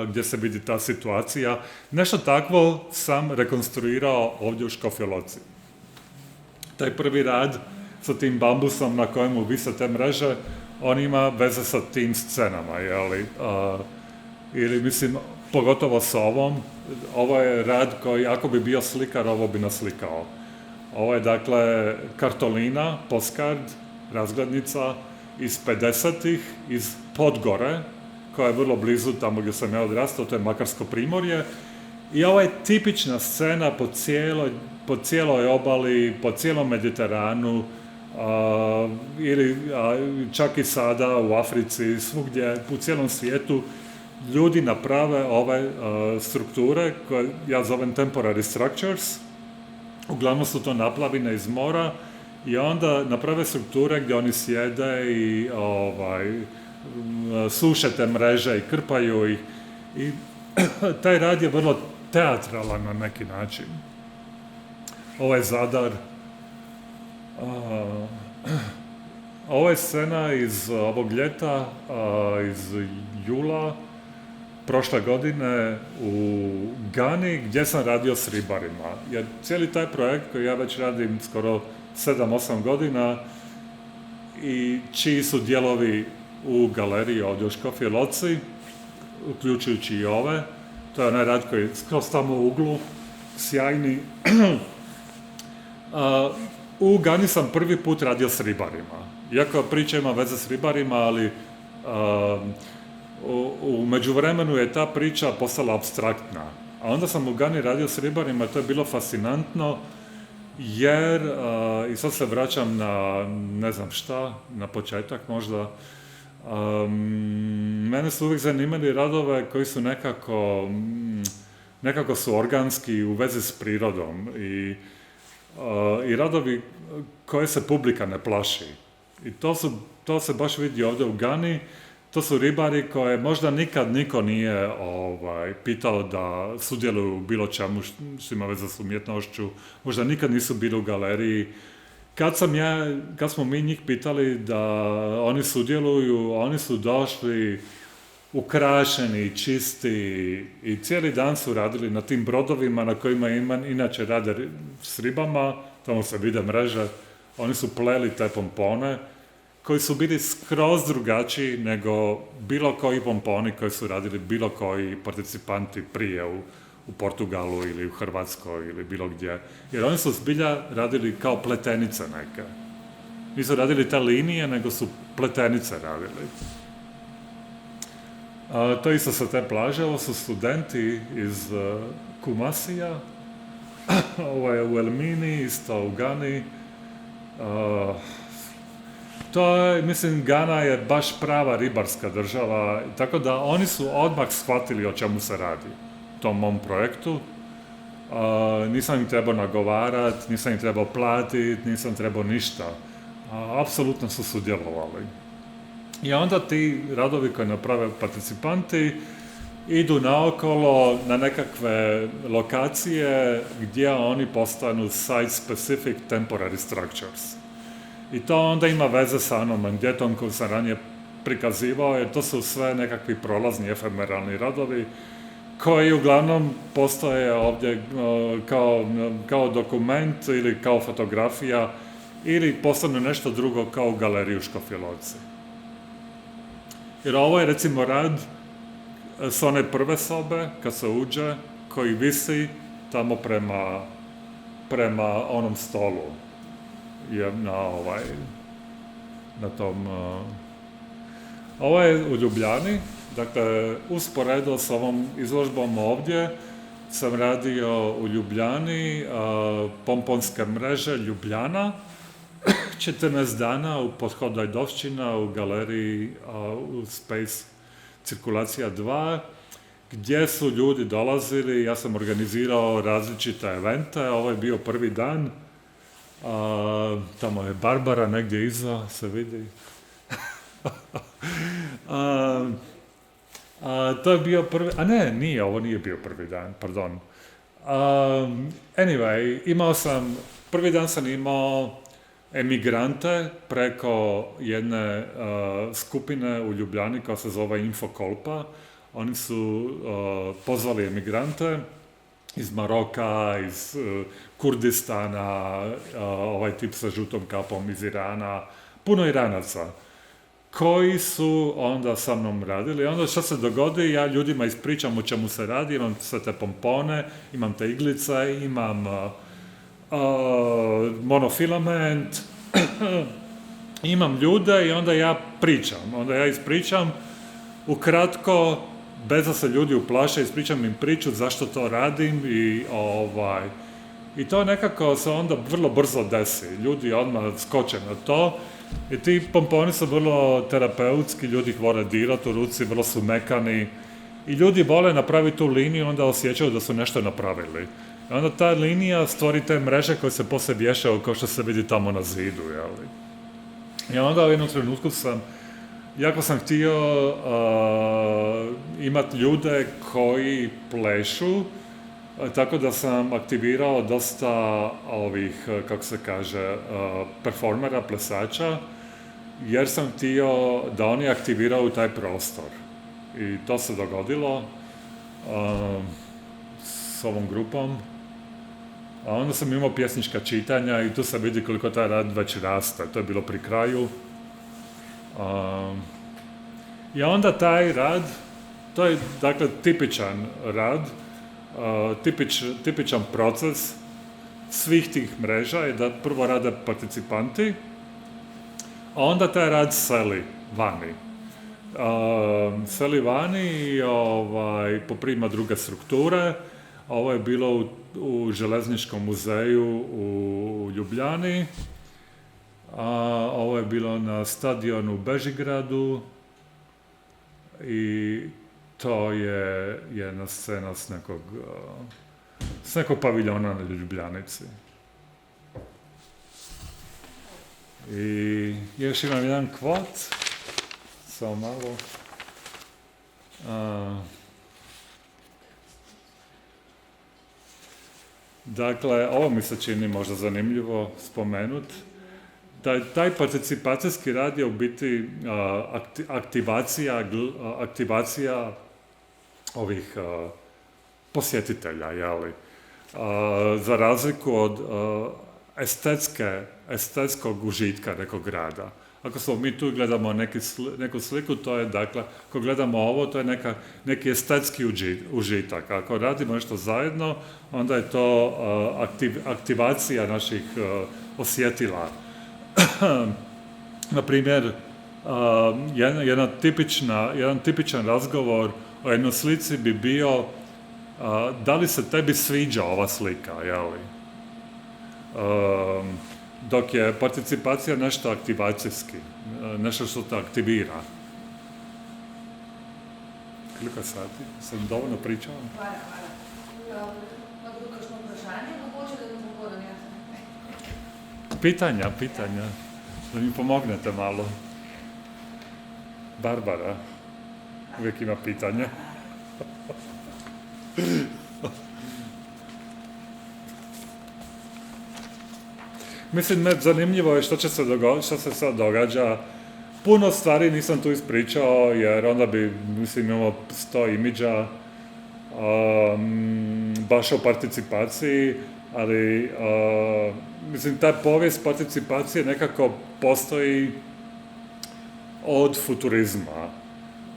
gdje se vidi ta situacija. Nešto takvo sam rekonstruirao ovdje u Škofjoj Loci. Taj prvi rad sa tim bambusom na kojemu vise te mreže, on ima veze sa tim scenama, ili mislim, pogotovo s ovom. Ovo je rad koji, ako bi bio slikar, ovo bi naslikao. Ovo je dakle kartolina, postcard, razglednica iz 50-ih, iz Podgore, koja je vrlo blizu tamo gdje sam ja odrastao, to je Makarsko primorje. I ovo je tipična scena po cijeloj obali, po cijelom Mediteranu, ili čak i sada u Africi, svugdje, u cijelom svijetu, ljudi naprave ove strukture koje ja zovem temporary structures. Uglavnom su to naplavine iz mora i onda naprave strukture gdje oni sjede i suše te mreže i krpaju ih. I taj rad je vrlo teatralan na neki način. Ovo je Zadar. Ovo je scena iz ovog ljeta, iz jula prošle godine u Gani, gdje sam radio s ribarima. Jer cijeli taj projekt koji ja već radim skoro 7-8 godina i čiji su dijelovi u galeriji ovdje u Škofjoj Loci, uključujući i ove, to je onaj rad koji je skroz tamo u uglu, sjajni. U Gani sam prvi put radio s ribarima. Iako priča ima veze s ribarima, ali u međuvremenu je ta priča postala apstraktna. A onda sam u Gani radio s ribarima, to je bilo fascinantno, jer, i sad se vraćam na ne znam šta, na početak možda, mene su uvijek zanimali radove koji su nekako su organski u vezi s prirodom i radovi koje se publika ne plaši. I to se baš vidi ovdje u Gani. To su ribari koje možda nikad niko nije pitao da sudjeluju u bilo čemu što ima veze s umjetnošću, možda nikad nisu bili u galeriji. Kad smo mi njih pitali da oni sudjeluju, oni su došli ukrašeni, čisti i cijeli dan su radili na tim brodovima na kojima inače rade s ribama, tamo se vide mreže, oni su pleli te pompone koji su bili skroz drugačiji nego bilo koji pomponi koji su radili bilo koji participanti prije u Portugalu ili u Hrvatskoj ili bilo gdje. Jer oni su zbilja radili kao pletenice neke. Nisu radili te linije, nego su pletenice radili. To isto sa te plaže, ovo su studenti iz Kumasija, ovo je u Elmini, isto u Gani. To je, mislim, Gana je baš prava ribarska država, tako da oni su odmah shvatili o čemu se radi u tom mom projektu. Nisam im trebao nagovarati, nisam im trebao platiti, nisam trebao ništa. Apsolutno su sudjelovali. I onda ti radovi koje naprave participanti, idu naokolo na nekakve lokacije gdje oni postanu site-specific temporary structures. I to onda ima veze sa onom angjetom koju sam ranije prikazivao, jer to su sve nekakvi prolazni efemeralni radovi koji uglavnom postoje ovdje kao dokument ili kao fotografija ili postanu nešto drugo kao u galeriji u Škofja Loci. Jer ovo je recimo rad s one prve sobe, kad se uđe, koji visi tamo prema onom stolu. Je na tom... Ovo je u Ljubljani, dakle, usporedo s ovom izložbom ovdje, sam radio u Ljubljani, pomponske mreže Ljubljana, 14 dana u Podhod Dajdovščina u galeriji u Space Cirkulacija 2, gdje su ljudi dolazili, ja sam organizirao različite evente, ovo je bio prvi dan, tamo je Barbara negdje iza, se vidi. To je bio prvi, ovo nije bio prvi dan, pardon. Anyway, prvi dan sam imao emigrante preko jedne skupine u Ljubljani koja se zove Infokolpa. Oni su pozvali emigrante iz Maroka, iz Kurdistana, ovaj tip sa žutom kapom iz Irana, puno Iranaca, koji su onda sa mnom radili. Onda što se dogodi, ja ljudima ispričam o čemu se radi, imam sve te pompone, imam te iglice, imam monofilament, imam ljude i onda ja pričam. Onda ja ispričam ukratko, bez da se ljudi uplaše, ispričam im priču zašto to radim i to nekako se onda vrlo brzo desi. Ljudi odmah skoče na to i ti pomponi su vrlo terapeutski, ljudi ih vole dirati u ruci, vrlo su mekani i ljudi vole napraviti tu liniju, onda osjećaju da su nešto napravili. I onda ta linija stvori te mreže koje se poslije vješaju kao što se vidi tamo na zidu. Jeli? I onda u jednom trenutku jako sam htio imati ljude koji plešu, tako da sam aktivirao dosta ovih, kako se kaže, performera, plesača, jer sam htio da oni aktiviraju taj prostor. I to se dogodilo s ovom grupom. A onda sam imao pjesnička čitanja i tu se vidi koliko taj rad već raste. To je bilo pri kraju. I onda taj rad, to je dakle tipičan rad, tipičan proces svih tih mreža je da prvo rade participanti, a onda taj rad seli vani. Seli vani i poprima druge strukture. Ovo je bilo u Železničkom muzeju u Ljubljani, ovo je bilo na stadionu u Bežigradu i to je jedna scena s nekog paviljona na Ljubljanici. I još imam jedan kvot, samo malo. Dakle, ovo mi se čini možda zanimljivo spomenuti. Taj participacijski rad je u biti aktivacija ovih posjetitelja, jeli? Za razliku od estetskog užitka nekog rada. Ako smo mi tu gledamo neku sliku, to je dakle, ako gledamo ovo, to je neki estetski užitak. Ako radimo nešto zajedno, onda je to aktivacija naših osjetila. Na primjer, jedan tipičan razgovor o jednoj slici bi bio da li se tebi sviđa ova slika, jeli? Dok je participacija nešto aktivacijski, nešto što te aktivira. Koliko sati? Sam dovoljno pričao? Hvala. Ima kdo kakšno vprašanje, mogoče da ne bo jasno? Pitanja. Da mi pomognete malo. Barbara uvijek ima pitanje. Mislim, zanimljivo je što što se sad događa. Puno stvari nisam tu ispričao, jer onda bi, mislim, imamo 100 imidža baš o participaciji, ali mislim, ta povijest participacije nekako postoji od futurizma.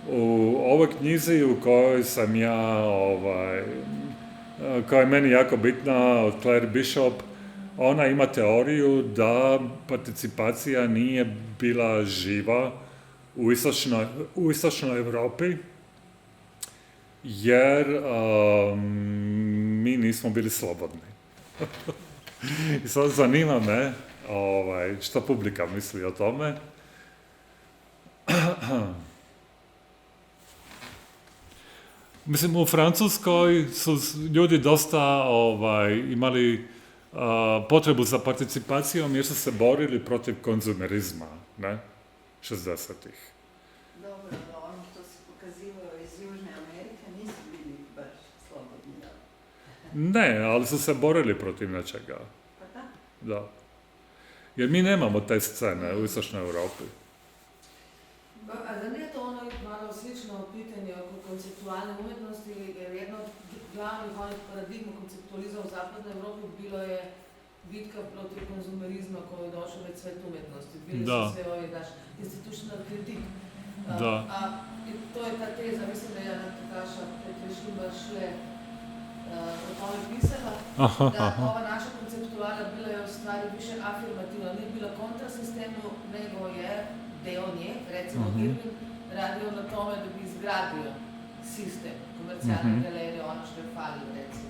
U ovoj knjizi u kojoj sam ja, koja je meni jako bitna, od Claire Bishop, ona ima teoriju da participacija nije bila živa u istočnoj Europi, jer mi nismo bili slobodni. I sad zanima me što publika misli o tome. Mislim, u Francuskoj su ljudi dosta imali potrebu za participacijom jer su se borili protiv konzumerizma, ne? 60-ih. Dobro, da ono što se pokazivalo iz Južne Amerike nisu bili baš slobodni, da? Ne, ali su se borili protiv nečega. Pa da. Da. Jer mi nemamo te scene u istočnoj Europi. A da nije to ono malo slično pitanje oko konceptualne umjetnosti, jer jedno od glavnih onih paradigma konceptualizma u zapadnoj Evropi bilo je bitka protiv konzumerizma koji je došao već svet umjetnosti. Bili su sve ovi, znaš, institutional kritik. I to je ta teza, mislim da je Jana Takaša Šle o tome pisala, da ova naša konceptuala bila je u stvari više afirmativna, nije bila kontra sistemu, nego je deo nje, recimo Irving, radio na tome da bi izgradio sistem komercijalne galerije, ono što je falilo, recimo.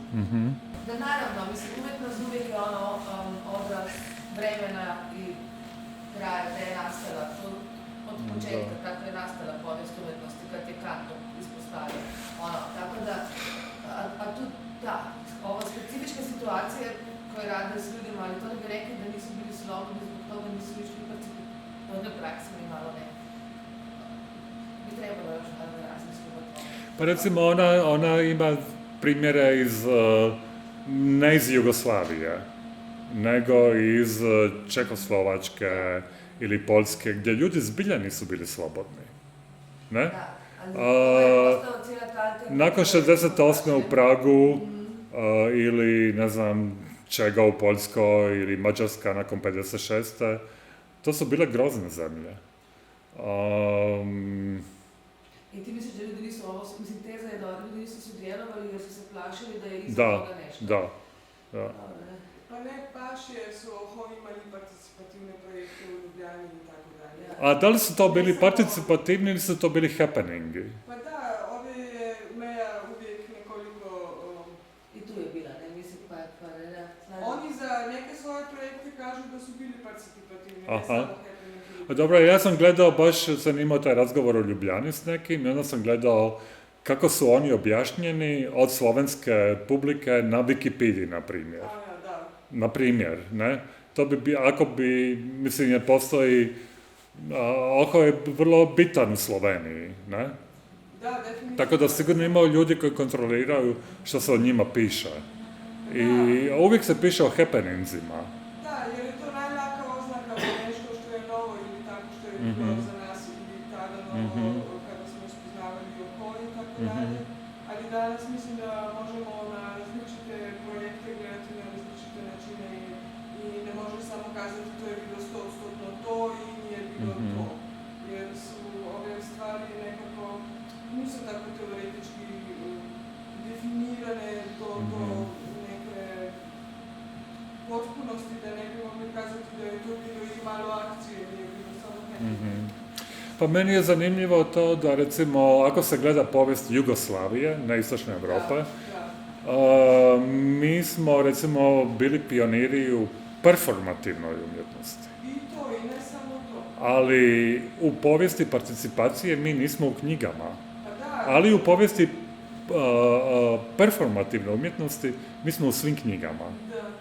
Da naravno, mislim, umjetnost uvijek je ono odraz vremena i kraja da je nastala, od početka kako je nastala povijest umjetnosti, kad je Kant ispostavio. Tako da, a tu, da, ova specifična situacija koje rade s ljudima, ali to ne bi rekli da nisu bili slobodni, zbog toga nisu išli participativne prakse, mi malo ne. Bi trebalo još da razmislimo o tome. Pa recimo ona ima primjere ne iz Jugoslavije, nego iz Čekoslovačke ili Poljske, gdje ljudi zbilja nisu bili slobodni. Ne? Da, ali nakon 68. u Pragu ili ne znam čega u Poljskoj ili Mađarska nakon 56. To su bile grozne zemlje. I ti misliš da ljudi nisu mislim, teza je da ljudi nisu sudjelovali jer su se plašili da je iza toga nešto. Da. Pa ne baš jer su oni imali participativne projekte u Ljubljani i tako dalje. A da li su to bili participativni ili su to bili happeningi? Pa da, ovdje je Meja uvijek nekoliko... I tu je bila, ne mislim, pa oni za neke svoje projekte kažu da su bili participativni, ne samo happeningi. Dobro, ja sam gledao, baš sam imao taj razgovor u Ljubljani s nekim i onda sam gledao kako su oni objašnjeni od slovenske publike na Wikipediji, na primjer. Na primjer, ne? To bi, ako bi, mislim, jer postoji, oko je vrlo bitan u Sloveniji, ne? Da, definitivno. Tako da sigurno imaju ljudi koji kontroliraju što se o njima piše. I uvijek se piše o happeningsima. Da, jer je to najlaka oznaka nešto što je novo ili tako što je bilo za nas ili tada novo kada smo spoznavali oko i tako dalje. Ali danas mislim da možemo na različite projekte gledati na različite načine i ne može samo kazati to je bilo 100% to i nije bilo to. Jer su ove stvari nekako, nisu tako teoretički definirane do neke potpunosti da ne bi mogli kazati da je to bilo i malo akcije, nije bilo samo happening. Pa meni je zanimljivo to da recimo, ako se gleda povijest Jugoslavije, ne istočne Europe, mi smo recimo bili pioniri u performativnoj umjetnosti. I to, i ne samo to. Ali u povijesti participacije mi nismo u knjigama. Pa da. Ali u povijesti performativne umjetnosti mi smo u svim knjigama.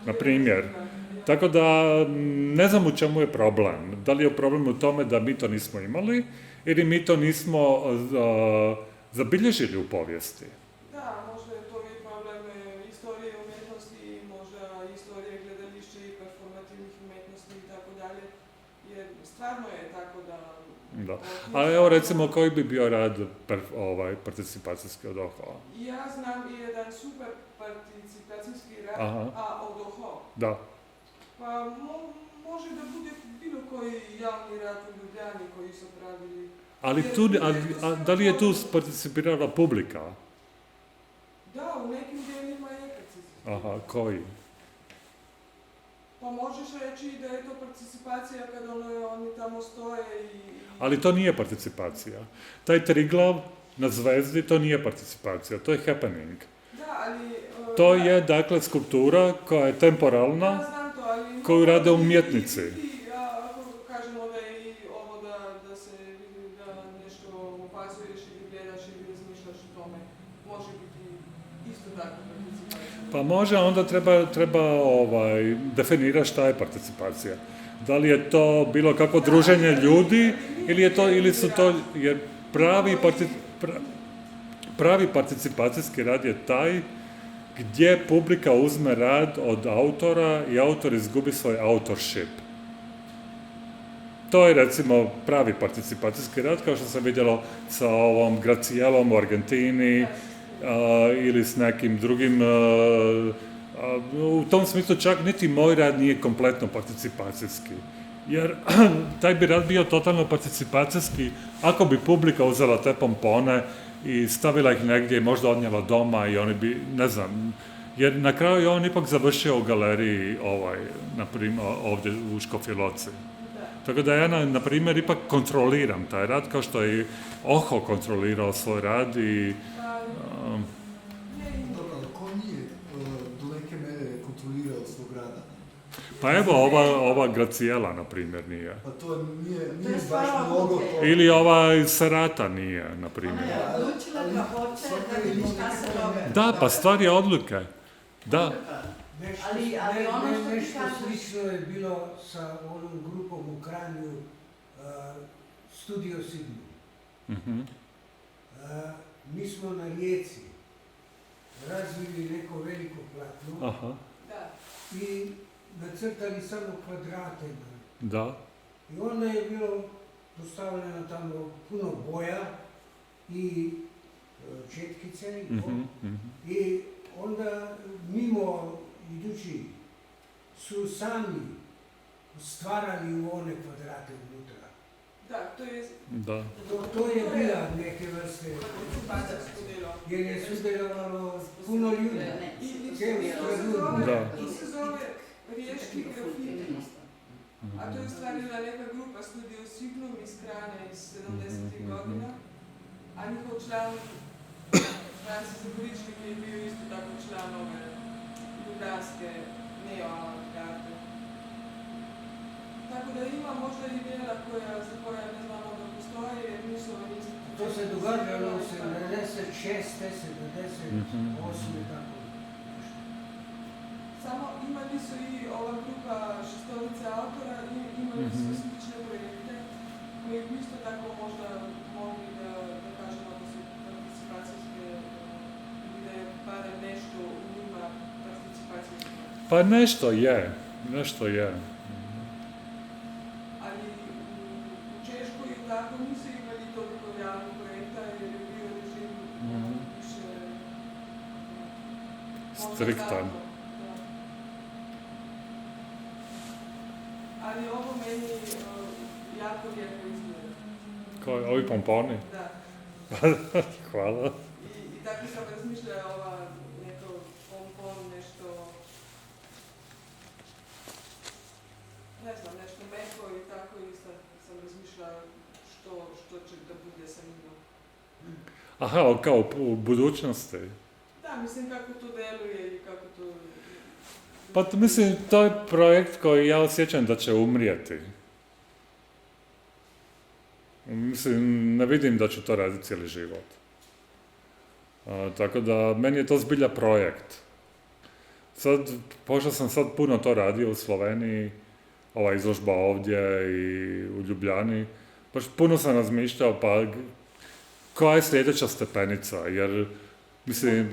Na primjer. Tako da ne znam u čemu je problem. Da li je problem u tome da mi to nismo imali ili mi to nismo zabilježili u povijesti. Da, možda je to i problem istorije umjetnosti, možda istorije gledališća i performativnih umjetnosti i tako dalje, jer stvarno je tako da... Da. A evo recimo koji bi bio rad participacijski od OHO-a? Ja znam i jedan super participacijski rad, Aha. a od OHO. Da. Pa može da bude bilo koji javni rad u Ljubljani koji su pravili. Ali da li je tu participirala publika? Da, u nekim dijelima je participacija. Aha, koji? Pa možeš reći da je to participacija kada oni tamo stoje i... Ali to nije participacija. Taj triglav na zvezdi, to nije participacija, to je happening. Da, ali... To je, dakle, skulptura koja je temporalna, Ja znam to, ali... koju rade umjetnici. Ako kažemo da je i ovo da se vidi da nešto opazuješ ili gledaš ili razmišljaš o tome, može biti isto tako participacija. Pa može, onda treba definirati šta je participacija. Da li je to bilo kako druženje ljudi ili su to, jer pravi participacijski rad je taj gdje publika uzme rad od autora i autor izgubi svoj authorship. To je recimo pravi participacijski rad, kao što sam vidjelo sa ovom Gracielom u Argentini ili s nekim drugim. U tom smislu čak niti moj rad nije kompletno participacijski. Jer taj bi rad bio totalno participacijski ako bi publika uzela te pompone i stavila ih negdje i možda odnijela doma i oni bi, ne znam, jer na kraju je on ipak završio u galeriji na primjer, ovdje u Škofji Loci. Tako da ja, na primjer, ipak kontroliram taj rad, kao što je i OHO kontrolirao svoj rad i... Dobro, ko nije do neke mere kontrolirao svog rada? Pa evo, ova Graciela, na primjer, nije. Pa to nije baš stvarno mnogo odluke. to. Ili ova iz Sarata nije, na primjer. Ona je odlučila da hoće da vidi šta se događa. Da, pa stvar je odluke. Da. Ali ono što ti nešto kažeš- slično je bilo sa onom grupom u Kranju, Studio Sigma. Mhm. Mi smo na Rijeci razvili neko veliko platno Aha, Da. i nacrtali samo kvadrate. da. I onda je bilo postavljeno tamo puno boja i četkice i to. Mhm, mhm. I onda mimo idući su sami stvarali u one kvadrate unutra. Da, to je Da. To je bila neke vrste, participacijsko delo. jer je sudjelovalo puno ljudi. I Cijelo stranu. Da. to se zove riječki grafiti. A to je stvarila neka grupa Studio Signum iz Kranja iz 70. godina, a njihov član Francis Zagoričnik je bio isto tako član ove ljubljanske neo-avantgarde. Tako da ima možda i djela za koja ne znamo da postoje, jer nisu ove institucije. To se događalo u 76. 78. tako. Samo imali su i ova grupa šestorice autora i imali su slične projekte koji bi isto tako možda mogli da kažemo da su participacijske ili da je barem nešto u njima participacijske. Pa nešto je. Ali u Češkoj i tako nisu imali toliko javnih projekta jer je bio režim više možda Striktan. zato, da. Ali ovo meni jako lijepo izgleda. Ovi pomponi. Da. Hvala. I tako sam razmišljala ova neko pompon, nešto, ne znam, nešto meko i tako i sam razmišljala što će da bude sa njima. Aha, kao u budućnosti. Da, mislim kako to deluje i kako to... Pa mislim, to je projekt koji ja osjećam da će umrijeti. Mislim, ne vidim da ću to raditi cijeli život. Tako da, meni je to zbilja projekt. Pošto sam sad puno to radio u Sloveniji, ova izložba ovdje i u Ljubljani, baš puno sam razmišljao, pa koja je sljedeća stepenica, jer mislim,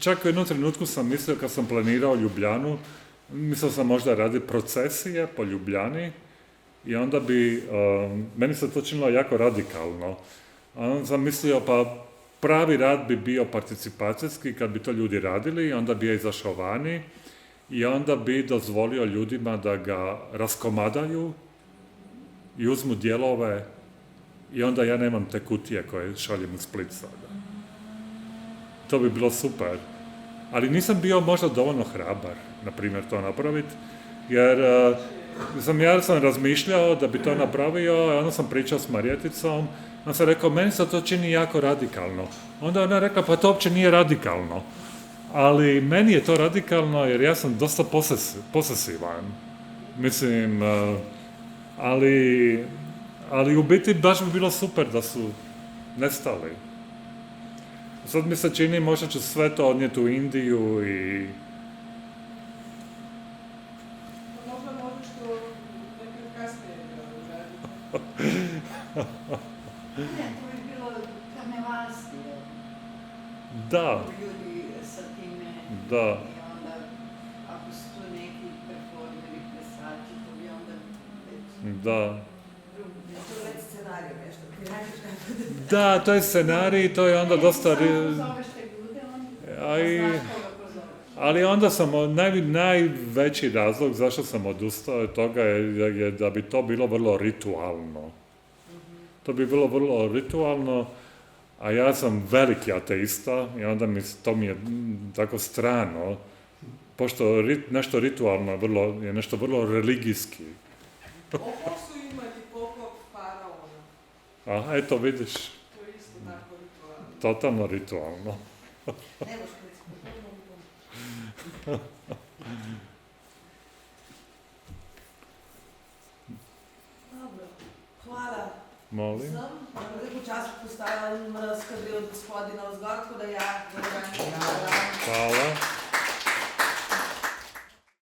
čak u jednom trenutku sam mislio kad sam planirao Ljubljanu, mislio sam možda raditi procesije po Ljubljani i onda bi, meni se to činilo jako radikalno, a onda sam mislio pa pravi rad bi bio participacijski kad bi to ljudi radili i onda bi ja izašao vani i onda bi dozvolio ljudima da ga raskomadaju i uzmu dijelove i onda ja nemam te kutije koje šaljem u Split sada. To bi bilo super. Ali nisam bio možda dovoljno hrabar, na primjer, to napraviti, jer ja sam razmišljao da bi to napravio, a onda sam pričao s Marijeticom, onda sam rekao, meni se to čini jako radikalno. Onda ona rekla, pa to uopće nije radikalno. Ali meni je to radikalno jer ja sam dosta posesivan. Mislim, ali u biti baš bi bilo super da su nestali. Sad mi se čini, možda ću sve to odnijeti u Indiju i... Možda možeš to nekad kasnije raditi. Ne, to bi bilo karnevalski. Da, Ljudi sa time. da. I onda, ako su tu neki performeri, plesači, to bi onda već Da. To je već scenarij nešto, ti radiš nekako. Da, to je scenarij, to je onda dosta... Samo pozoveš te ljude, A i- znaš koga pozoveš. Ali onda sam, najveći razlog zašto sam odustao od toga je da bi to bilo vrlo ritualno. To bi bilo vrlo ritualno, a ja sam veliki ateista i onda to mi je tako strano, pošto nešto ritualno je nešto vrlo religijski. Ovo su imati poklop faraona. A, eto vidiš, To je isto tako ritualno. totalno ritualno. Ne možeš pričati. Dobro, hvala. Molim. Sem, počasi postaja mraz, kad gre od gospodina vzgor, tako da ja,